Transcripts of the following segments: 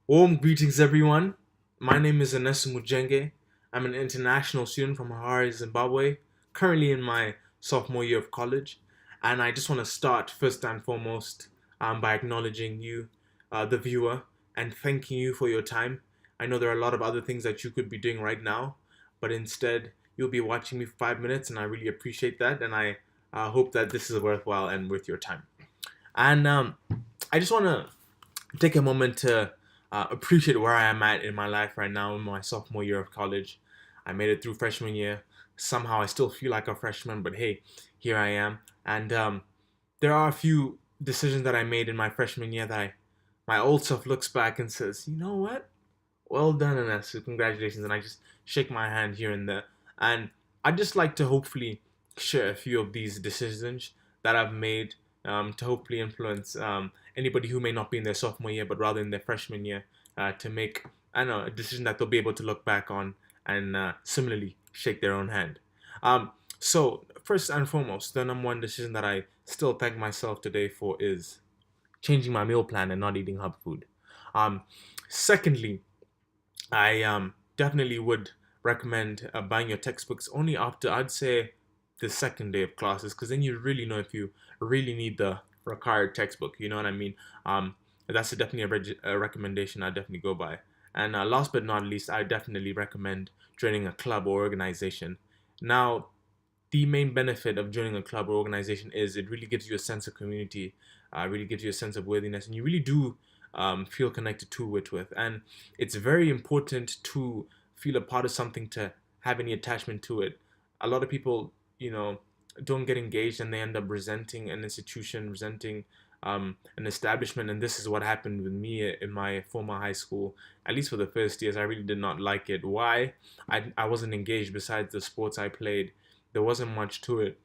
Warm greetings, everyone. My name is Anesu Mujenge. I'm an international student from Harare, Zimbabwe, currently in my sophomore year of college. And I just want to start first and foremost by acknowledging you, the viewer, and thanking you for your time. I know there are a lot of other things that you could be doing right now, but instead, you'll be watching me for 5 minutes, and I really appreciate that. And I hope that this is worthwhile and worth your time. And I just want to take a moment to appreciate where I am at in my life right now in my sophomore year of college. I made it through freshman year. Somehow I still feel like a freshman, but hey, here I am. And there are a few decisions that I made in my freshman year that my old self looks back and says, you know what? Well done, Anesu. Congratulations. And I just shake my hand here and there. And I'd just like to hopefully share a few of these decisions that I've made to hopefully influence anybody who may not be in their sophomore year, but rather in their freshman year, to make, I don't know, a decision that they'll be able to look back on and similarly shake their own hand. So, first and foremost, the number one decision that I still thank myself today for is changing my meal plan and not eating hub food. Um, Secondly, I definitely would recommend buying your textbooks only after, I'd say, the second day of classes, because then you really know if you really need the required textbook. You know what I mean? That's definitely a recommendation I definitely go by. And last but not least, I definitely recommend joining a club or organization. Now, the main benefit of joining a club or organization is it really gives you a sense of community, really gives you a sense of worthiness, and you really do feel connected to it with. And it's very important to feel a part of something to have any attachment to it. A lot of people, don't get engaged and they end up resenting an institution, resenting an establishment. And this is what happened with me in my former high school. At least for the first years, I really did not like it. Why? I wasn't engaged besides the sports I played. There wasn't much to it.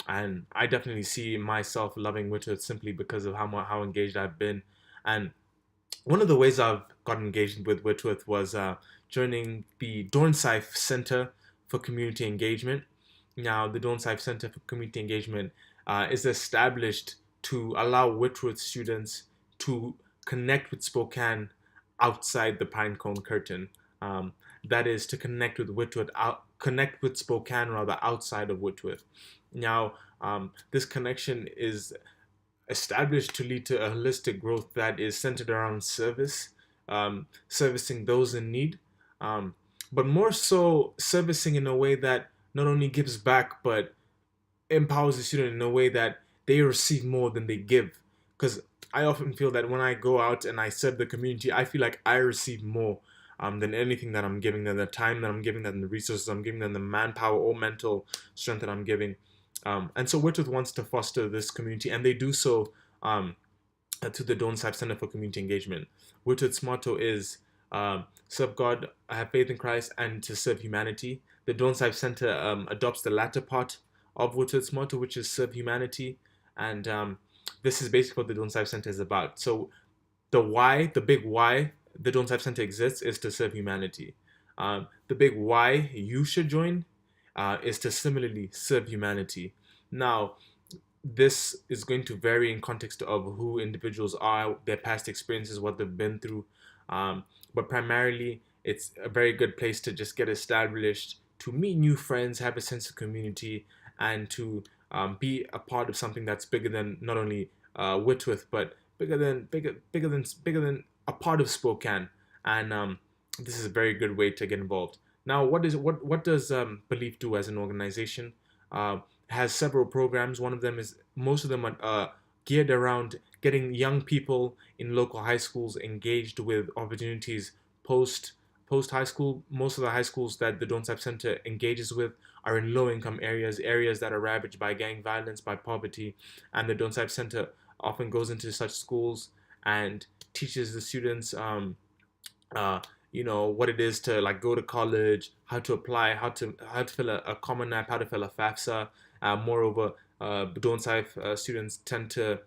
And I definitely see myself loving Whitworth simply because of how engaged I've been. And one of the ways I've got engaged with Whitworth was joining the Dornsife Center for Community Engagement. Now, the Dornsife Center for Community Engagement is established to allow Whitworth students to connect with Spokane outside the Pinecone curtain. Um, that is to connect with connect with Spokane rather outside of Whitworth. Now, this connection is established to lead to a holistic growth that is centered around service, servicing those in need, um, but more so servicing in a way that not only gives back but empowers the student in a way that they receive more than they give. Because I often feel that when I go out and I serve the community, I feel like I receive more than anything that I'm giving them, the time that I'm giving them, the resources I'm giving them, the manpower or mental strength that I'm giving. And so Whitworth wants to foster this community, and they do so to the Dornsife Center for Community Engagement. Whitworth's motto is serve God, have faith in Christ, and to serve humanity. The Dornsife Center adopts the latter part of Whitworth's motto, which is serve humanity. And this is basically what the Dornsife Center is about. So the why, the big why the Dornsife Center exists is to serve humanity. The big why you should join is to similarly serve humanity. Now, this is going to vary in context of who individuals are, their past experiences, what they've been through. But primarily, it's a very good place to just get established, to meet new friends, have a sense of community, and to be a part of something that's bigger than not only Whitworth, but bigger than a part of Spokane. And this is a very good way to get involved. Now, what does Belief do as an organization? Has several programs. One of them is most of them are geared around getting young people in local high schools engaged with opportunities post post high school. Most of the high schools that the Dornsife Center engages with are in low income areas, areas that are ravaged by gang violence, by poverty, and the Dornsife Center often goes into such schools and teaches the students uh, what it is to like go to college, how to apply, how to fill a common app, how to fill a FAFSA. Moreover, Dornsife students tend to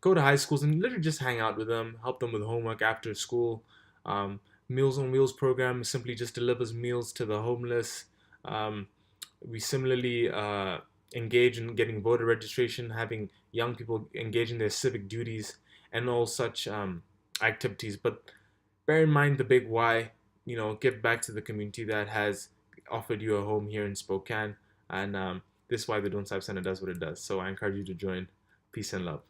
go to high schools and literally just hang out with them, help them with homework after school. Um, Meals on Wheels program simply just delivers meals to the homeless. Um, we similarly engage in getting voter registration, having young people engage in their civic duties, and all such activities. But bear in mind the big why. Give back to the community that has offered you a home here in Spokane, and this is why the Dornsife Center does what it does. So I encourage you to join. Peace and love.